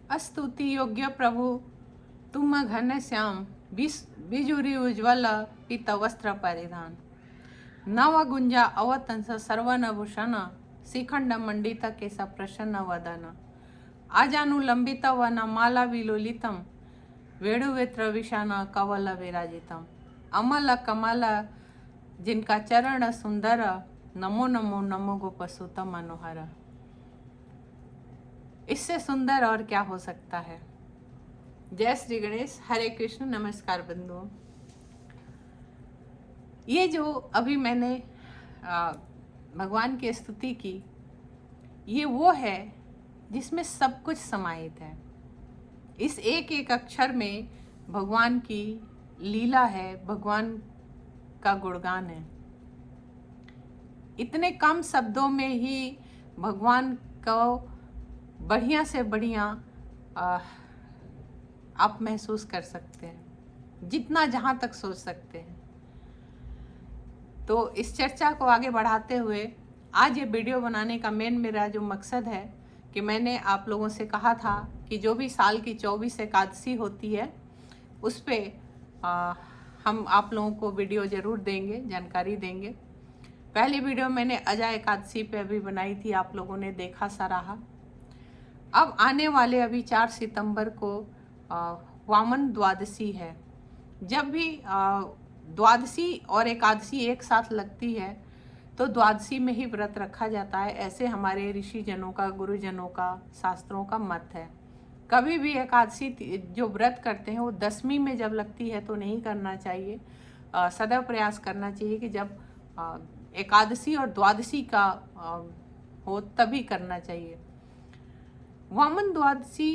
स्तुति योग्य प्रभु तुम घन श्याम बिजुरी उज्ज्वल पीत वस्त्र परिधान नव गुंजा अवतंस सर्वनभूषण शिखंड मंडित केश प्रसन्न वदन आजानुलंबित वन माला विलोलितम वेणुवेत्र विशान कवल विराजितम अमल कमल जिनका चरण सुंदर नमो नमो नमो गोपसुत मनोहर। इससे सुंदर और क्या हो सकता है। जय श्री गणेश, हरे कृष्ण, नमस्कार बंधुओं। ये जो अभी मैंने भगवान की स्तुति की, ये वो है जिसमें सब कुछ समाहित है। इस एक एक अक्षर में भगवान की लीला है, भगवान का गुणगान है। इतने कम शब्दों में ही भगवान को बढ़िया से बढ़िया आप महसूस कर सकते हैं, जितना जहाँ तक सोच सकते हैं। तो इस चर्चा को आगे बढ़ाते हुए आज ये वीडियो बनाने का मेरा जो मकसद है कि मैंने आप लोगों से कहा था कि जो भी साल की 24 एकादशी होती है उस पर हम आप लोगों को वीडियो ज़रूर देंगे, जानकारी देंगे। पहली वीडियो मैंने अजय एकादशी पे अभी बनाई थी, आप लोगों ने देखा सराहा। अब आने वाले अभी 4 सितंबर को वामन द्वादशी है। जब भी द्वादशी और एकादशी एक साथ लगती है तो द्वादशी में ही व्रत रखा जाता है, ऐसे हमारे ऋषि जनों का, गुरुजनों का, शास्त्रों का मत है। कभी भी एकादशी जो व्रत करते हैं वो दशमी में जब लगती है तो नहीं करना चाहिए। सदैव प्रयास करना चाहिए कि जब एकादशी और द्वादशी का हो तभी करना चाहिए। वामन द्वादशी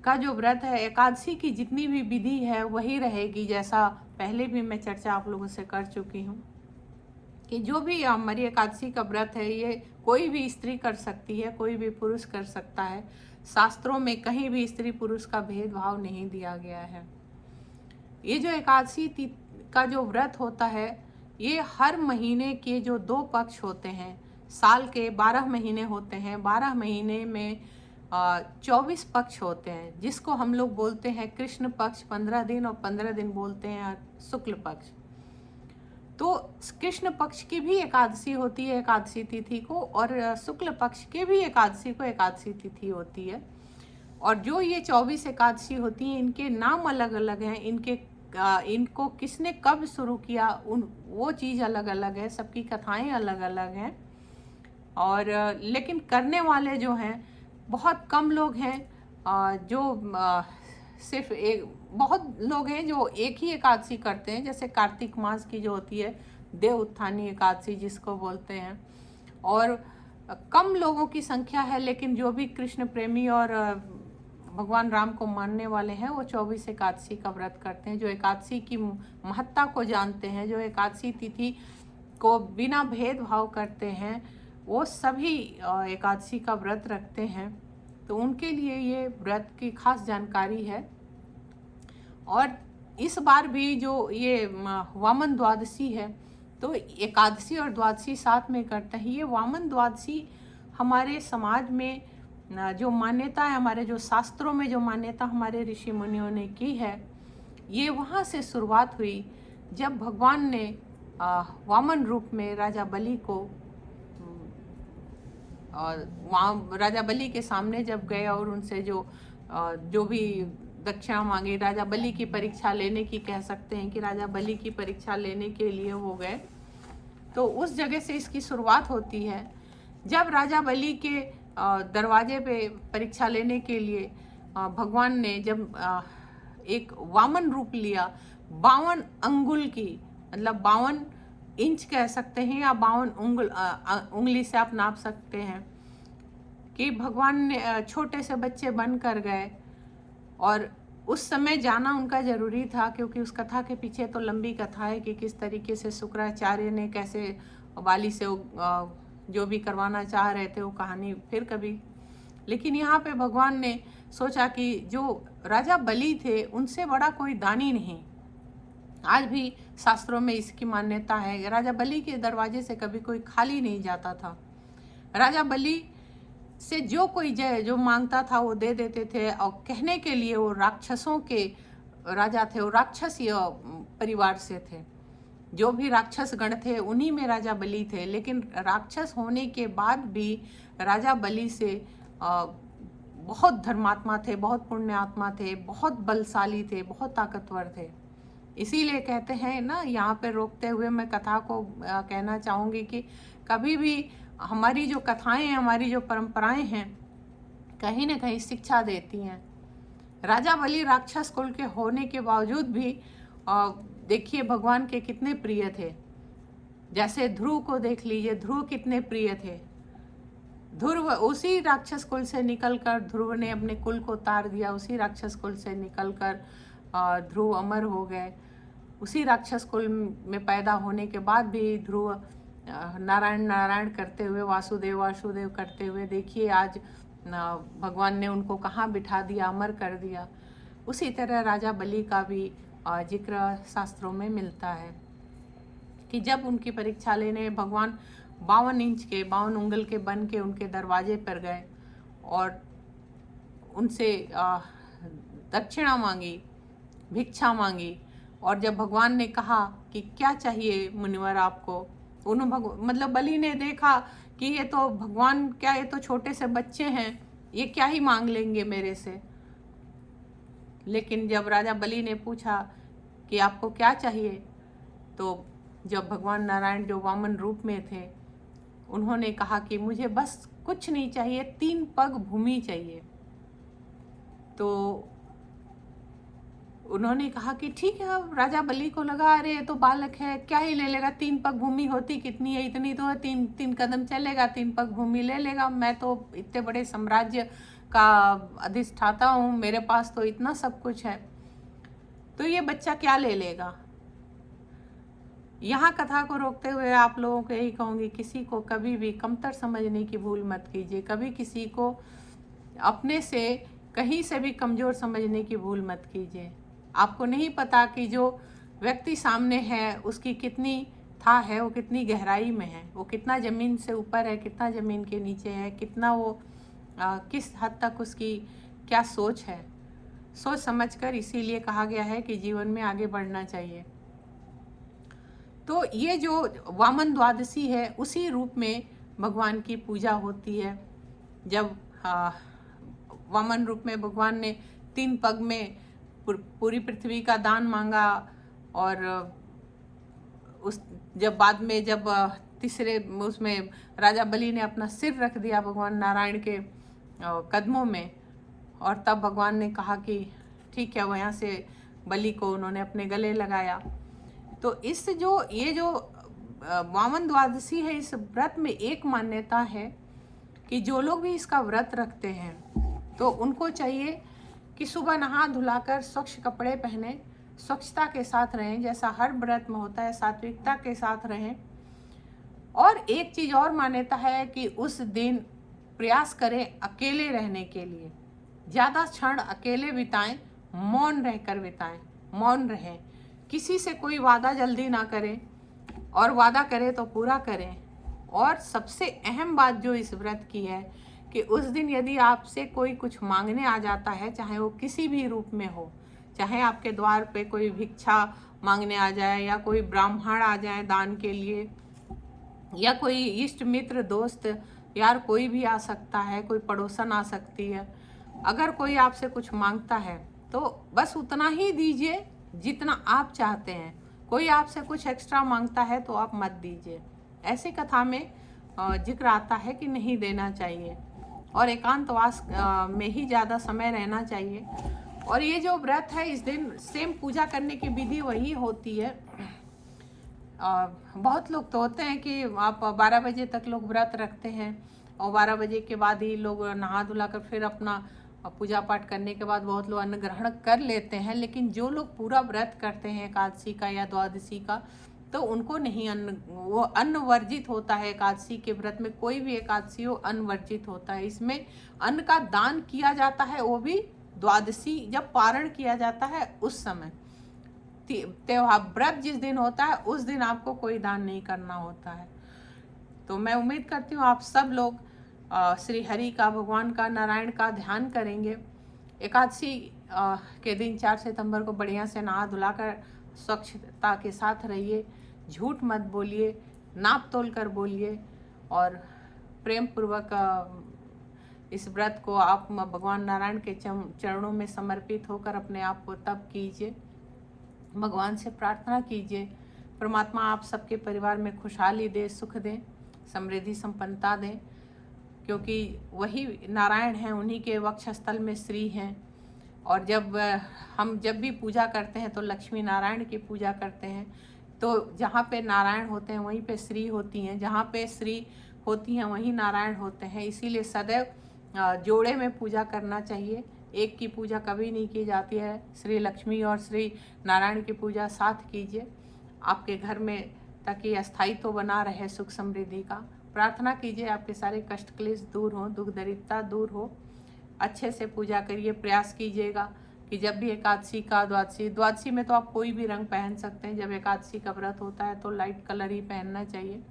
का जो व्रत है, एकादशी की जितनी भी विधि है वही रहेगी, जैसा पहले भी मैं चर्चा आप लोगों से कर चुकी हूँ कि जो भी हमारी एकादशी का व्रत है ये कोई भी स्त्री कर सकती है, कोई भी पुरुष कर सकता है। शास्त्रों में कहीं भी स्त्री पुरुष का भेदभाव नहीं दिया गया है। ये जो एकादशी का जो व्रत होता है, ये हर महीने के जो 2 पक्ष होते हैं, साल के 12 महीने होते हैं, 12 महीने में 24 पक्ष होते हैं, जिसको हम लोग बोलते हैं कृष्ण पक्ष 15 दिन, और 15 दिन बोलते हैं शुक्ल पक्ष। तो कृष्ण पक्ष की भी एकादशी होती है एकादशी तिथि को, और शुक्ल पक्ष के भी एकादशी को एकादशी तिथि होती है। और जो ये 24 एकादशी होती हैं इनके नाम अलग अलग हैं, इनको किसने कब शुरू किया वो चीज़ अलग अलग है, सबकी कथाएं अलग अलग हैं। और लेकिन करने वाले जो हैं बहुत कम लोग हैं, जो सिर्फ एक, बहुत लोग हैं जो एक ही एकादशी करते हैं, जैसे कार्तिक मास की जो होती है देव उत्थानी एकादशी जिसको बोलते हैं। और कम लोगों की संख्या है, लेकिन जो भी कृष्ण प्रेमी और भगवान राम को मानने वाले हैं वो 24 एकादशी का व्रत करते हैं, जो एकादशी की महत्ता को जानते हैं, जो एकादशी तिथि को बिना भेदभाव करते हैं, वो सभी एकादशी का व्रत रखते हैं। तो उनके लिए ये व्रत की खास जानकारी है। और इस बार भी जो ये वामन द्वादशी है तो एकादशी और द्वादशी साथ में करते हैं। ये वामन द्वादशी हमारे समाज में जो मान्यता है, हमारे जो शास्त्रों में जो मान्यता हमारे ऋषि मुनियों ने की है, ये वहाँ से शुरुआत हुई जब भगवान ने वामन रूप में राजा बलि को, और वहाँ राजा बलि के सामने जब गए और उनसे जो भी दक्षिणा मांगी, राजा बलि की परीक्षा लेने की, कह सकते हैं कि राजा बलि की परीक्षा लेने के लिए वो गए। तो उस जगह से इसकी शुरुआत होती है। जब राजा बलि के दरवाजे पे परीक्षा लेने के लिए भगवान ने जब एक वामन रूप लिया, 52 अंगुल की, मतलब 52 इंच कह सकते हैं, या 52 उंगली से आप नाप सकते हैं, कि भगवान ने छोटे से बच्चे बन कर गए। और उस समय जाना उनका ज़रूरी था, क्योंकि उस कथा के पीछे तो लंबी कथा है कि किस तरीके से शुक्राचार्य ने कैसे बाली से जो भी करवाना चाह रहे थे वो कहानी फिर कभी। लेकिन यहाँ पे भगवान ने सोचा कि जो राजा बलि थे उनसे बड़ा कोई दानी नहीं। आज भी शास्त्रों में इसकी मान्यता है, राजा बलि के दरवाजे से कभी कोई खाली नहीं जाता था। राजा बलि से जो कोई जो मांगता था वो दे देते थे। और कहने के लिए वो राक्षसों के राजा थे, वो राक्षसीय परिवार से थे। जो भी राक्षस गण थे उन्हीं में राजा बलि थे। लेकिन राक्षस होने के बाद भी राजा बलि से बहुत धर्मात्मा थे, बहुत पुण्यात्मा थे, बहुत बलशाली थे, बहुत ताकतवर थे। इसीलिए कहते हैं ना, यहाँ पे रोकते हुए मैं कथा को कहना चाहूँगी कि कभी भी हमारी जो कथाएं हैं, हमारी जो परंपराएं हैं, कहीं ना कहीं शिक्षा देती हैं। राजा बलि राक्षस कुल के होने के बावजूद भी देखिए भगवान के कितने प्रिय थे। जैसे ध्रुव को देख लीजिए, ध्रुव कितने प्रिय थे। ध्रुव उसी राक्षस कुल से निकलकर ध्रुव ने अपने कुल को तार दिया। उसी राक्षस कुल से निकलकर ध्रुव अमर हो गए। उसी राक्षस कुल में पैदा होने के बाद भी ध्रुव नारायण नारायण करते हुए, वासुदेव वासुदेव करते हुए, देखिए आज भगवान ने उनको कहाँ बिठा दिया, अमर कर दिया। उसी तरह राजा बलि का भी जिक्र शास्त्रों में मिलता है कि जब उनकी परीक्षा लेने भगवान 52 इंच के, 52 उंगल के बन के उनके दरवाजे पर गए और उनसे दक्षिणा मांगी, भिक्षा मांगी। और जब भगवान ने कहा कि क्या चाहिए मुनिवर आपको, मतलब बलि ने देखा कि ये तो भगवान, क्या ये तो छोटे से बच्चे हैं, ये क्या ही मांग लेंगे मेरे से। लेकिन जब राजा बलि ने पूछा कि आपको क्या चाहिए, तो जब भगवान नारायण जो वामन रूप में थे, उन्होंने कहा कि मुझे बस कुछ नहीं चाहिए, 3 पग भूमि चाहिए। तो उन्होंने कहा कि ठीक है। अब राजा बलि को लगा अरे ये तो बालक है, क्या ही ले लेगा, 3 पग भूमि होती कितनी है, इतनी तो है, 3 कदम चलेगा, 3 पग भूमि ले लेगा। मैं तो इतने बड़े साम्राज्य का अधिष्ठाता हूँ, मेरे पास तो इतना सब कुछ है, तो ये बच्चा क्या ले लेगा। यहाँ कथा को रोकते हुए आप लोगों को यही कहूँगी, किसी को कभी भी कमतर समझने की भूल मत कीजिए। कभी किसी को अपने से कहीं से भी कमज़ोर समझने की भूल मत कीजिए। आपको नहीं पता कि जो व्यक्ति सामने है उसकी कितनी था है, वो कितनी गहराई में है, वो कितना ज़मीन से ऊपर है, कितना ज़मीन के नीचे है, कितना वो किस हद तक उसकी क्या सोच है। सोच समझकर इसीलिए कहा गया है कि जीवन में आगे बढ़ना चाहिए। तो ये जो वामन द्वादशी है, उसी रूप में भगवान की पूजा होती है। जब वामन रूप में भगवान ने 3 पग में पूरी पृथ्वी का दान मांगा, और उस जब बाद में जब तीसरे उसमें राजा बलि ने अपना सिर रख दिया भगवान नारायण के कदमों में, और तब भगवान ने कहा कि ठीक है, वहाँ से बलि को उन्होंने अपने गले लगाया। तो इस ये जो वामन द्वादशी है, इस व्रत में एक मान्यता है कि जो लोग भी इसका व्रत रखते हैं तो उनको चाहिए कि सुबह नहा धुलाकर स्वच्छ कपड़े पहने, स्वच्छता के साथ रहें, जैसा हर व्रत में होता है, सात्विकता के साथ रहें। और एक चीज़ और मान्यता है कि उस दिन प्रयास करें अकेले रहने के लिए, ज़्यादा क्षण अकेले बिताएं, मौन रहकर बिताएं, मौन रहें, किसी से कोई वादा जल्दी ना करें, और वादा करें तो पूरा करें। और सबसे अहम बात जो इस व्रत की है कि उस दिन यदि आपसे कोई कुछ मांगने आ जाता है, चाहे वो किसी भी रूप में हो, चाहे आपके द्वार पे कोई भिक्षा मांगने आ जाए, या कोई ब्राह्मण आ जाए दान के लिए, या कोई इष्ट मित्र दोस्त यार कोई भी आ सकता है, कोई पड़ोसन आ सकती है। अगर कोई आपसे कुछ मांगता है तो बस उतना ही दीजिए जितना आप चाहते हैं। कोई आपसे कुछ एक्स्ट्रा मांगता है तो आप मत दीजिए। ऐसी कथा में जिक्र आता है कि नहीं देना चाहिए, और एकांतवास में ही ज़्यादा समय रहना चाहिए। और ये जो व्रत है, इस दिन सेम पूजा करने की विधि वही होती है। बहुत लोग तो होते हैं कि आप 12 बजे तक लोग व्रत रखते हैं, और 12 बजे के बाद ही लोग नहा धुला कर फिर अपना पूजा पाठ करने के बाद बहुत लोग अन्न ग्रहण कर लेते हैं। लेकिन जो लोग पूरा व्रत करते हैं एकादशी का या द्वादशी का, तो उनको नहीं वो अन्न वर्जित होता है। एकादशी के व्रत में कोई भी एकादशी हो, अन्न वर्जित होता है। इसमें अन्न का दान किया जाता है, वो भी द्वादशी जब पारण किया जाता है उस समय। त्योहार व्रत जिस दिन होता है उस दिन आपको कोई दान नहीं करना होता है। तो मैं उम्मीद करती हूँ आप सब लोग श्री हरि का, भगवान का, नारायण का ध्यान करेंगे। एकादशी के दिन 4 सितंबर को बढ़िया से नहा धुला कर स्वच्छता के साथ रहिए, झूठ मत बोलिए, नाप तोल कर बोलिए और प्रेम पूर्वक इस व्रत को आप भगवान नारायण के चरणों में समर्पित होकर अपने आप को तप कीजिए। भगवान से प्रार्थना कीजिए, परमात्मा आप सबके परिवार में खुशहाली दे, सुख दें, समृद्धि संपन्नता दें, क्योंकि वही नारायण हैं, उन्हीं के वक्षस्थल में श्री हैं। और हम जब भी पूजा करते हैं तो लक्ष्मी नारायण की पूजा करते हैं। तो जहाँ पे नारायण होते हैं वहीं पे श्री होती हैं, जहाँ पे श्री होती हैं वहीं नारायण होते हैं। इसीलिए सदैव जोड़े में पूजा करना चाहिए, एक की पूजा कभी नहीं की जाती है। श्री लक्ष्मी और श्री नारायण की पूजा साथ कीजिए आपके घर में, ताकि अस्थायित्व बना रहे सुख समृद्धि का। प्रार्थना कीजिए आपके सारे कष्ट क्लेश दूर हो, दुख दरिद्रता दूर हो। अच्छे से पूजा करिए, प्रयास कीजिएगा कि जब भी एकादशी का, द्वादशी में तो आप कोई भी रंग पहन सकते हैं। जब एकादशी का व्रत होता है तो लाइट कलर ही पहनना चाहिए।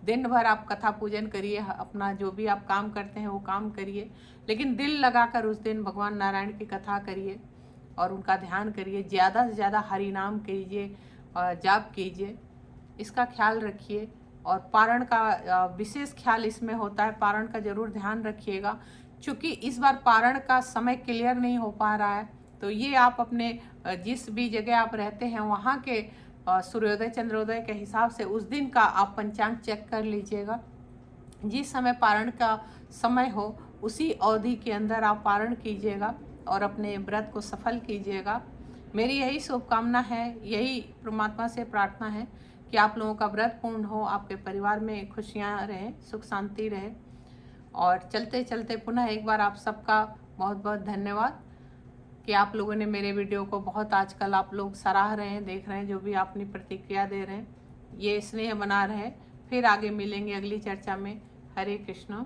दिन भर आप कथा पूजन करिए, अपना जो भी आप काम करते हैं वो काम करिए, लेकिन दिल लगाकर उस दिन भगवान नारायण की कथा करिए और उनका ध्यान करिए। ज़्यादा से ज़्यादा हरि नाम कीजिए, जाप कीजिए, इसका ख्याल रखिए। और पारण का विशेष ख्याल इसमें होता है, पारण का जरूर ध्यान रखिएगा, क्योंकि इस बार पारण का समय क्लियर नहीं हो पा रहा है। तो ये आप अपने जिस भी जगह आप रहते हैं वहाँ के सूर्योदय चंद्रोदय के हिसाब से उस दिन का आप पंचांग चेक कर लीजिएगा। जिस समय पारण का समय हो उसी अवधि के अंदर आप पारण कीजिएगा और अपने व्रत को सफल कीजिएगा। मेरी यही शुभकामना है, यही परमात्मा से प्रार्थना है कि आप लोगों का व्रत पूर्ण हो, आपके परिवार में खुशियाँ रहें, सुख शांति रहे। और चलते चलते पुनः एक बार आप सबका बहुत बहुत धन्यवाद कि आप लोगों ने मेरे वीडियो को बहुत आजकल आप लोग सराह रहे हैं, देख रहे हैं, जो भी अपनी प्रतिक्रिया दे रहे हैं, ये स्नेह बना रहे। फिर आगे मिलेंगे अगली चर्चा में। हरे कृष्ण।